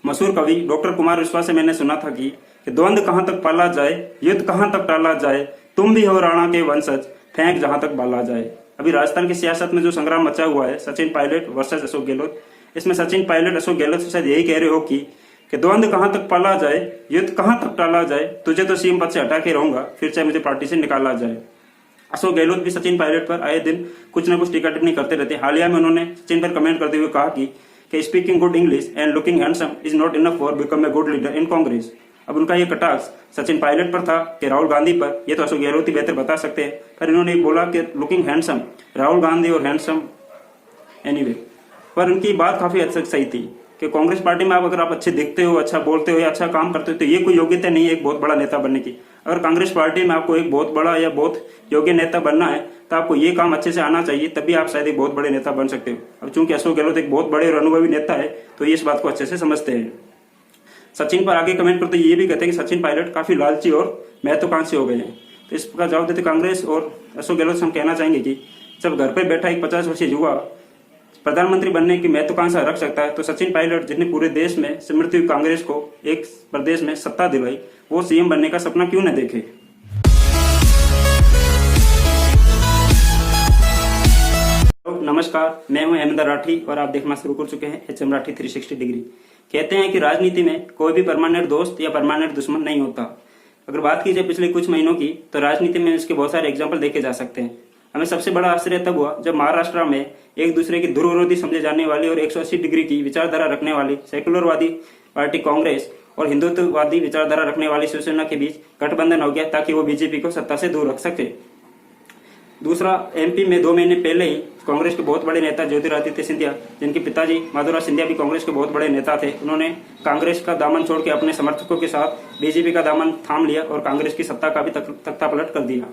मशहूर कवि डॉक्टर कुमार विश्वास से मैंने सुना था कि द्वंद्व कहाँ तक पाला जाए, युद्ध कहाँ तक टाला जाए, तुम भी हो राणा के वंशज, फेंक जहां तक बाला जाए। अभी राजस्थान की सियासत में जो संग्राम मचा हुआ है, सचिन पायलट वर्सेस अशोक गहलोत, इसमें सचिन पायलट अशोक गहलोत से शायद यही कह रहे हो कि द्वंद्व कहाँ तक पाला जाए, युद्ध कहाँ तक टाला जाए, तुझे तो सीएम पद से हटा के रहूंगा, फिर चाहे मुझे पार्टी से निकाला जाए। अशोक गहलोत भी सचिन पायलट पर आए दिन कुछ न कुछ टीका टिप्पणी करते रहते। हालिया में उन्होंने सचिन पर कमेंट करते हुए कहा कि speaking good English and looking handsome is not enough for become a good leader in Congress. अब उनका ये कटाक्ष सचिन पायलट पर था कि राहुल गांधी पर, ये तो अशोक गहलोत ही बेहतर बता सकते हैं, पर इन्होंने बोला कि लुकिंग हैंडसम राहुल गांधी और हैंडसम एनीवे। पर उनकी बात काफी हद तक सही थी कि कांग्रेस पार्टी में अगर आप अच्छे दिखते हो, अच्छा बोलते हो या अच्छा काम करते हो तो ये कोई योग्यता नहीं है एक बहुत बड़ा नेता बनने की। अगर कांग्रेस पार्टी में आपको एक बहुत बड़ा या बहुत योग्य नेता बनना है तो आपको ये काम अच्छे से आना चाहिए, तभी आप शायद एक बहुत बड़े नेता बन सकते हो। अब चूंकि अशोक गहलोत एक बहुत बड़े और अनुभवी नेता है तो ये इस बात को अच्छे से समझते हैं। सचिन पर आगे कमेंट करते ये भी कहते हैं कि सचिन पायलट काफी लालची और महत्वाकांक्षी हो गए हैं। तो इसका जवाब देते कांग्रेस और अशोक गहलोत से हम कहना चाहेंगे कि जब घर पर बैठा एक 50 वर्षीय युवा प्रधानमंत्री बनने की महत्वाकांक्षा रख सकता है तो सचिन पायलट जिसने पूरे देश में समृद्ध हुई कांग्रेस को एक प्रदेश में सत्ता दिलाई, वो सीएम बनने का सपना क्यों न देखे। नमस्कार, मैं हूं अहमद राठी और आप देखना शुरू कर चुके हैं एचएम राठी 360 डिग्री। कहते हैं कि राजनीति में कोई भी परमानेंट दोस्त या परमानेंट दुश्मन नहीं होता। अगर बात की जाए पिछले कुछ महीनों की तो राजनीति में इसके बहुत सारे एग्जाम्पल देखे जा सकते हैं। हमें सबसे बड़ा आश्चर्य तब हुआ जब महाराष्ट्र में एक दूसरे की ध्रुव विरोधी समझे जाने वाली और 180 डिग्री की विचारधारा रखने वाली सेकुलरवादी पार्टी कांग्रेस और हिंदुत्ववादी विचारधारा रखने वाली शिवसेना के बीच गठबंधन हो गया ताकि वो बीजेपी को सत्ता से दूर रख सके। दूसरा, एमपी में 2 महीने पहले ही कांग्रेस के बहुत बड़े नेता ज्योतिरादित्य सिंधिया, जिनके पिताजी माधवराज सिंधिया भी कांग्रेस के बहुत बड़े नेता थे, उन्होंने कांग्रेस का दामन छोड़ के अपने समर्थकों के साथ बीजेपी का दामन थाम लिया और कांग्रेस की सत्ता का भी तख्ता पलट कर दिया।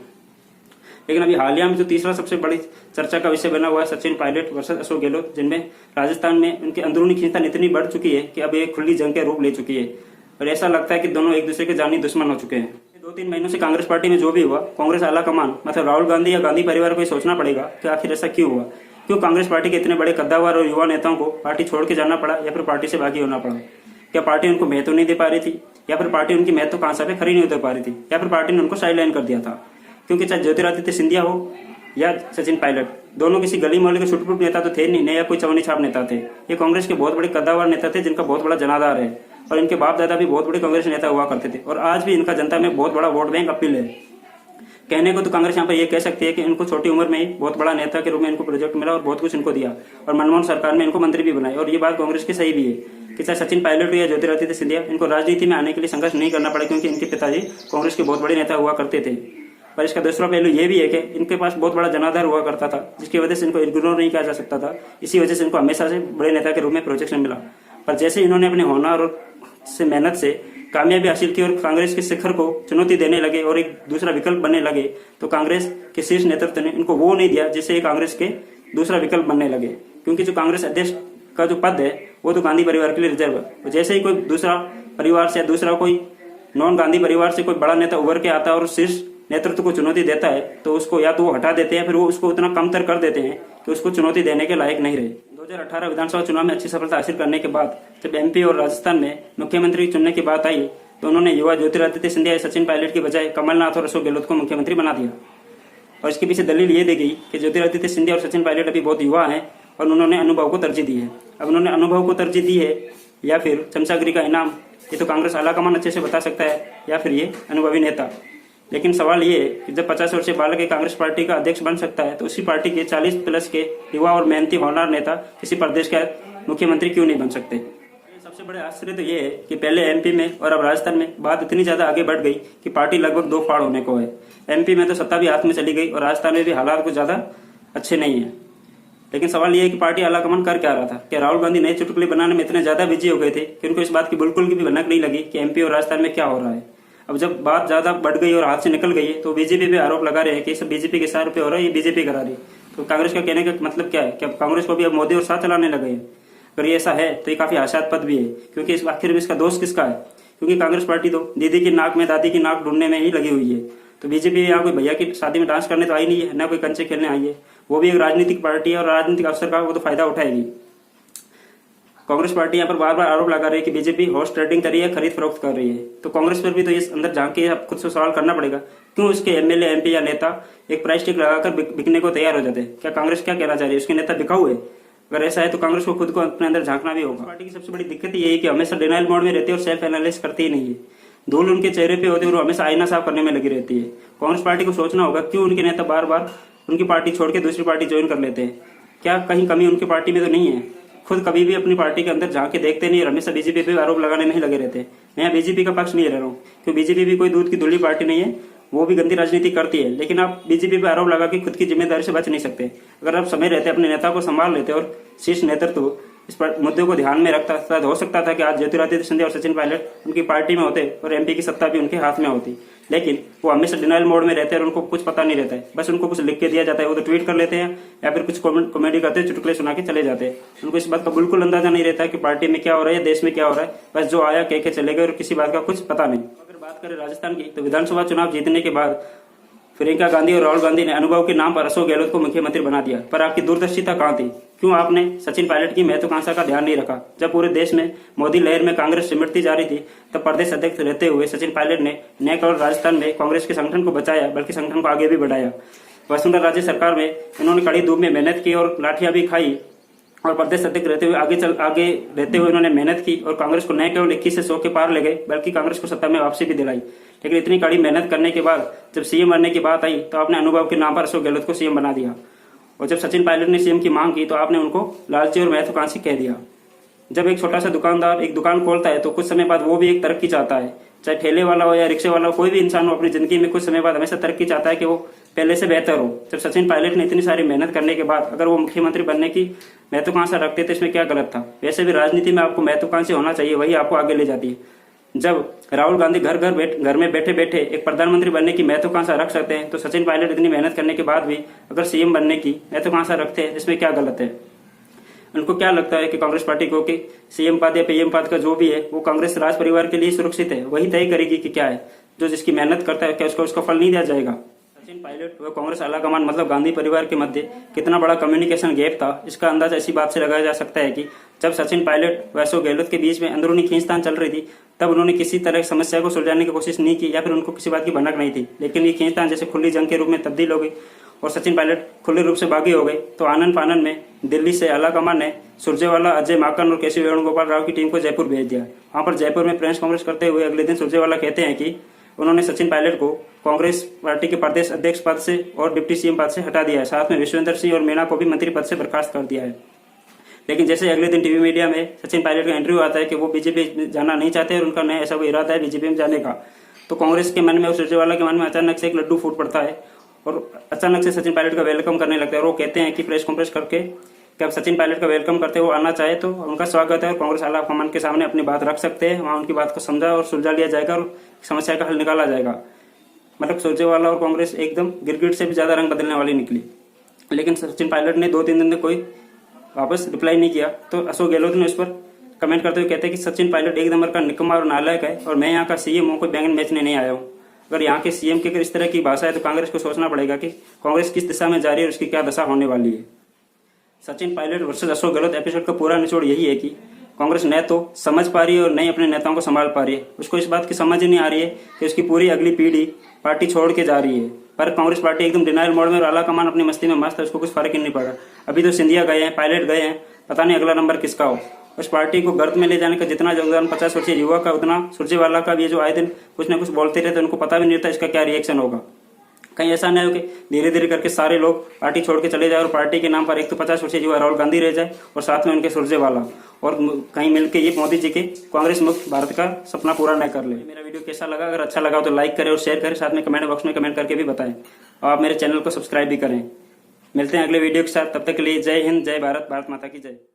लेकिन अभी हालिया में जो तीसरा सबसे बड़ी चर्चा का विषय बना हुआ है सचिन पायलट वर्सेस अशोक गहलोत, जिनमें राजस्थान में उनकी अंदरूनी खींचतान इतनी बढ़ चुकी है कि अब एक खुली जंग के रूप ले चुकी है और ऐसा लगता है कि दोनों एक दूसरे के जानी दुश्मन हो चुके हैं। 2-3 महीनों से कांग्रेस पार्टी में जो भी हुआ, कांग्रेस आला कमान मतलब राहुल गांधी या गांधी परिवार को सोचना पड़ेगा कि आखिर ऐसा क्यों हुआ, क्यों कांग्रेस पार्टी के इतने बड़े कद्दावर और युवा नेताओं को पार्टी छोड़ के जाना पड़ा या फिर पार्टी से बागी होना पड़ा। क्या पार्टी उनको महत्व नहीं दे पा रही थी या फिर पार्टी उनकी महत्वाकांक्षा पे खरी नहीं उतर पा रही थी या फिर पार्टी ने उनको साइडलाइन कर दिया था। क्योंकि चाहे ज्योतिरादित्य सिंधिया हो या सचिन पायलट, दोनों किसी गली मोहल्ले के छुटपुट नेता तो थे नहीं, या कोई चवनी छाप नेता थे। ये कांग्रेस के बहुत बड़े कद्दावर नेता थे जिनका बहुत बड़ा जनाधार है और इनके बाप दादा भी बहुत बड़े कांग्रेस नेता हुआ करते थे और आज भी इनका जनता में बहुत बड़ा वोट बैंक अपील है। कहने को तो कांग्रेस यहाँ पर ये कह सकती है कि इनको छोटी उम्र में ही बहुत बड़ा नेता के रूप में इनको प्रोजेक्ट मिला और बहुत कुछ इनको दिया और मनमोहन सरकार में इनको मंत्री भी बनाए। और ये बात कांग्रेस की सही भी है कि चाहे सचिन पायलट हो या ज्योतिरादित्य सिंधिया, इनको राजनीति में आने के लिए संघर्ष नहीं करना पड़ा क्योंकि इनके पिताजी कांग्रेस के बहुत बड़े नेता हुआ करते थे। पर इसका दूसरा पहलू ये भी है कि इनके पास बहुत बड़ा जनाधार हुआ करता था जिसकी वजह से इनको इग्नोर नहीं किया जा सकता था। इसी वजह से इनको हमेशा से बड़े नेता के रूप में प्रोजेक्शन मिला। पर जैसे इन्होंने अपने होनहार और से मेहनत से कामयाबी हासिल की और कांग्रेस के शिखर को चुनौती देने लगे और एक दूसरा विकल्प बनने लगे तो कांग्रेस के शीर्ष नेतृत्व ने इनको वो नहीं दिया जिससे कांग्रेस के दूसरा विकल्प बनने लगे। क्योंकि जो कांग्रेस अध्यक्ष का जो पद है वो तो गांधी परिवार के लिए रिजर्व है। जैसे ही कोई दूसरा परिवार से दूसरा कोई नॉन गांधी परिवार से कोई बड़ा नेता उभर के आता है और शीर्ष नेतृत्व को चुनौती देता है तो उसको या तो वो हटा देते हैं फिर वो उसको उतना कमतर कर देते हैं कि उसको चुनौती देने के लायक नहीं रहे। 2018 विधानसभा चुनाव में अच्छी सफलता हासिल करने के बाद जब एमपी और राजस्थान में मुख्यमंत्री चुनने की बात आई तो उन्होंने युवा ज्योतिरादित्य सिंधिया सचिन पायलट की बजाय कमलनाथ और अशोक गहलोत को मुख्यमंत्री बना दिया। और इसके पीछे दलील ये दी गई कि ज्योतिरादित्य सिंधिया और सचिन पायलट अभी बहुत युवा हैं और उन्होंने अनुभव को तरजीह दी है। अब उन्होंने अनुभव को तरजीह दी है या फिर चमचागिरी का इनाम, ये तो कांग्रेस आलाकमान अच्छे से बता सकता है, या फिर ये अनुभवी नेता। लेकिन सवाल ये है कि जब 50 वर्षीय बालक एक कांग्रेस पार्टी का अध्यक्ष बन सकता है तो उसी पार्टी के 40+ के युवा और मेहनती होनहार नेता किसी प्रदेश का मुख्यमंत्री क्यों नहीं बन सकते। सबसे बड़े आश्चर्य तो ये है कि पहले एमपी में और अब राजस्थान में बात इतनी ज्यादा आगे बढ़ गई कि पार्टी लगभग 2 फाड़ होने को है। एमपी में तो सत्ता भी हाथ में चली गई और राजस्थान में भी हालात कुछ ज्यादा अच्छे नहीं है। लेकिन सवाल ये है कि पार्टी आलाकमान कर क्या रहा था। क्या राहुल गांधी नए चुटकुले बनाने में इतने ज्यादा बिजी हो गए थे कि उनको इस बात की बिल्कुल भी भनक नहीं लगी कि एमपी और राजस्थान में क्या हो रहा है। अब जब बात ज्यादा बढ़ गई और हाथ से निकल गई है तो बीजेपी पे आरोप लगा रहे हैं कि सब बीजेपी के इशारे पे हो रहा है, ये बीजेपी करा रही है। तो कांग्रेस का कहने का मतलब क्या है, क्या कांग्रेस को भी अब मोदी और साथ चलाने लगे हैं। अगर ये ऐसा है तो ये काफी हास्यास्पद भी है क्योंकि आखिर में इसका दोष किसका है। क्योंकि कांग्रेस पार्टी तो दीदी की नाक में दादी की नाक ढूंढने में ही लगी हुई है। तो बीजेपी यहाँ कोई भैया की शादी में डांस करने तो आई नहीं है, न कोई कंचे खेलने आई है। वो भी एक राजनीतिक पार्टी है और राजनीतिक अवसर का वो तो फायदा उठाएगी। कांग्रेस पार्टी यहाँ पर बार बार आरोप लगा रही है कि बीजेपी हॉर्स ट्रेडिंग कर रही है, खरीद फरोख्त कर रही है। तो कांग्रेस पर भी तो ये अंदर झांक के खुद से सवाल करना पड़ेगा, क्यों उसके एमएलए एमपी या नेता एक प्राइस टिक लगाकर बिकने को तैयार हो जाते हैं। क्या कांग्रेस क्या कहना चाह रही है, उसके नेता बिकाऊ है? अगर ऐसा है तो कांग्रेस को खुद को अपने अंदर झांकना भी होगा। पार्टी की सबसे बड़ी दिक्कत ये है कि हमेशा डिनाइल मोड में रहती है और सेल्फ एनालिसिस करती ही नहीं है। धूल उनके चेहरे पे होती है और हमेशा आईना साफ करने में लगी रहती है। कांग्रेस पार्टी को सोचना होगा क्यों उनके नेता बार बार उनकी पार्टी छोड़ के दूसरी पार्टी ज्वाइन कर लेते हैं। क्या कहीं कमी उनकी पार्टी में तो नहीं है? खुद कभी भी अपनी पार्टी के अंदर झांक के देखते नहीं और हमेशा बीजेपी पे आरोप लगाने में ही लगे रहते हैं। मैं बीजेपी का पक्ष नहीं ले रहा हूँ, क्योंकि बीजेपी भी कोई दूध की धुली पार्टी नहीं है, वो भी गंदी राजनीति करती है। लेकिन आप बीजेपी पे आरोप लगा के खुद की जिम्मेदारी से बच नहीं सकते। अगर आप समय रहते अपने नेता को संभाल लेते और शीर्ष नेतृत्व इस मुद्दे को ध्यान में रखता तो हो सकता था कि आज ज्योतिरादित्य सिंधिया और सचिन पायलट उनकी पार्टी में होते और एमपी की सत्ता भी उनके हाथ में होती। लेकिन वो हमेशा डिनाइल मोड में रहते हैं और उनको कुछ पता नहीं रहता है। बस उनको कुछ लिख के दिया जाता है, वो तो ट्वीट कर लेते हैं या फिर कुछ कॉमेडी करते हैं, चुटकुले सुना के चले जाते हैं। उनको इस बात का बिल्कुल अंदाजा नहीं रहता कि पार्टी में क्या हो रहा है, देश में क्या हो रहा है। बस जो आया कह के चले गए और किसी बात का कुछ पता नहीं। अगर बात करें राजस्थान की, तो विधानसभा चुनाव जीतने के बाद प्रियंका गांधी और राहुल गांधी ने अनुभव के नाम पर अशोक गहलोत को मुख्यमंत्री बना दिया। पर आपकी दूरदर्शिता कहाँ थी? क्यों आपने सचिन पायलट की महत्वाकांक्षा का ध्यान नहीं रखा? जब पूरे देश में मोदी लहर में कांग्रेस सिमटती जा रही थी, तब प्रदेश अध्यक्ष रहते हुए सचिन पायलट ने न केवल राजस्थान में कांग्रेस के संगठन को बचाया, बल्कि संगठन को आगे भी बढ़ाया। वसुंधरा राजे सरकार में इन्होंने कड़ी धूप में मेहनत की और लाठियां भी खाई, और प्रदेश अध्यक्ष रहते हुए आगे रहते हुए उन्होंने मेहनत की और कांग्रेस को न केवल 21 से 100 के पार ले गए, बल्कि कांग्रेस को सत्ता में वापसी भी दिलाई। लेकिन इतनी कड़ी मेहनत करने के बाद जब सीएम बनने की बात आई, तो आपने अनुभव के नाम पर अशोक गहलोत को सीएम बना दिया। और जब सचिन पायलट ने सीएम की मांग की, तो आपने उनको लालची और महत्वाकांक्षी कह दिया। जब एक छोटा सा दुकानदार एक दुकान खोलता है, तो कुछ समय बाद वो भी एक तरक्की चाहता है। चाहे ठेले वाला हो या रिक्शे वाला हो, कोई भी इंसान हो, अपनी जिंदगी में कुछ समय बाद हमेशा तरक्की चाहता है कि वो पहले से बेहतर हो। जब सचिन पायलट ने इतनी सारी मेहनत करने के बाद अगर वो मुख्यमंत्री बनने की महत्वाकांक्षा रखते तो इसमें क्या गलत था? वैसे भी राजनीति में आपको महत्वाकांक्षी होना चाहिए, वही आपको आगे ले जाती है। जब राहुल गांधी घर में बैठे बैठे एक प्रधानमंत्री बनने की महत्वाकांक्षा रख सकते हैं, तो सचिन पायलट इतनी मेहनत करने के बाद भी अगर सीएम बनने की महत्वाकांक्षा रखते हैं, इसमें क्या गलत है? उनको क्या लगता है कि कांग्रेस पार्टी को कि सीएम पद या पीएम पद का जो भी है वो कांग्रेस राज परिवार के लिए सुरक्षित है, वही तय करेगी कि क्या है। जो जिसकी मेहनत करता है, क्या उसको उसका फल नहीं दिया जाएगा? सचिन पायलट व कांग्रेस आलाकमान मतलब गांधी परिवार के मध्य कितना बड़ा कम्युनिकेशन गैप था, इसका अंदाजा इसी बात से लगाया जा सकता है कि जब सचिन पायलट व अशोक गहलोत के बीच में अंदरूनी खींचतान चल रही थी, तब उन्होंने किसी तरह की समस्या को सुलझाने की कोशिश नहीं की या फिर उनको किसी बात की भनक नहीं थी। लेकिन ये खींचतान जैसे खुली जंग के रूप में तब्दील हो गई और सचिन पायलट खुले रूप से बागी हो गए। तो आनंद फानन में दिल्ली से आलाकमान ने सुरजेवाला, अजय माकन और केसी वेणुगोपाल राव की टीम को जयपुर भेज दिया। वहां पर जयपुर में प्रेस कॉन्फ्रेंस करते हुए अगले दिन सुरजेवाला कहते हैं कि उन्होंने सचिन पायलट को कांग्रेस पार्टी के प्रदेश अध्यक्ष पद से और डिप्टी सीएम पद से हटा दिया है। साथ में विश्वेंद्र सिंह और मीणा को भी मंत्री पद से बर्खास्त कर दिया है। लेकिन जैसे अगले दिन टीवी मीडिया में सचिन पायलट का इंटरव्यू आता है कि वो बीजेपी जाना नहीं चाहते और उनका नया ऐसा कोई इरादा है बीजेपी में जाने का, तो कांग्रेस के मन में और सुरजेवाला के मन में अचानक से एक लड्डू फूट पड़ता है और अचानक से सचिन पायलट का वेलकम करने लगता है। और वो कहते हैं कि प्रेस कॉन्फ्रेंस करके कि अब सचिन पायलट का वेलकम करते वो आना चाहे तो उनका स्वागत है और कांग्रेस आलाकमान के सामने अपनी बात रख सकते हैं। वहां उनकी बात को समझा और सुलझा लिया जाएगा और समस्या का हल निकाला जाएगा। मतलब सुरजेवाला और कांग्रेस एकदम गिरगिट से भी ज्यादा रंग बदलने वाली निकली। लेकिन सचिन पायलट ने 2-3 दिन तक कोई वापस रिप्लाई नहीं किया। तो अशोक गहलोत ने उस पर कमेंट करते हुए कहते हैं कि सचिन पायलट एक नंबर का निकम्मा और नालायक है और मैं यहाँ का सीएम हूँ, कोई बैंगन बेचने नहीं आया हूँ। अगर यहाँ के सीएम की इस तरह की भाषा है तो कांग्रेस को सोचना पड़ेगा कि कांग्रेस किस दिशा में जा रही है और उसकी क्या दशा होने वाली है। सचिन पायलट वर्सेस अशोक गहलोत एपिसोड का पूरा निचोड़ यही है कि कांग्रेस न तो समझ पा रही है और न ही अपने नेताओं को संभाल पा रही है। उसको इस बात की समझ ही नहीं आ रही है कि उसकी पूरी अगली पीढ़ी पार्टी छोड़ के जा रही है। पर कांग्रेस पार्टी एकदम डिनाइल मोड में और आलाकमान अपनी मस्ती में मस्त है, उसको कुछ फर्क ही नहीं पड़ा। अभी तो सिंधिया गए हैं, पायलट गए हैं, पता नहीं अगला नंबर किसका हो। उस पार्टी को गर्त में ले जाने का जितना योगदान 50 वर्षीय युवा का, उतना सुरजेवाला का भी, जो आए दिन कुछ न कुछ बोलते रहते, उनको पता भी नहीं रहता इसका क्या रिएक्शन होगा। कहीं ऐसा नहीं हो कि धीरे धीरे करके सारे लोग पार्टी छोड़ के चले जाए और पार्टी के नाम पर एक तो 50 वर्षीय युवा राहुल गांधी रह जाए और साथ में उनके सुरजेवाला, और कहीं मिलकर ये मोदी जी के कांग्रेस मुक्त भारत का सपना पूरा न कर ले। मेरा वीडियो कैसा लगा? अगर अच्छा लगा तो लाइक करें और शेयर करें, साथ में कमेंट बॉक्स में कमेंट करके भी बताएं और आप मेरे चैनल को सब्सक्राइब भी करें। मिलते हैं अगले वीडियो के साथ, तब तक के लिए जय हिंद, जय भारत, भारत माता की जय।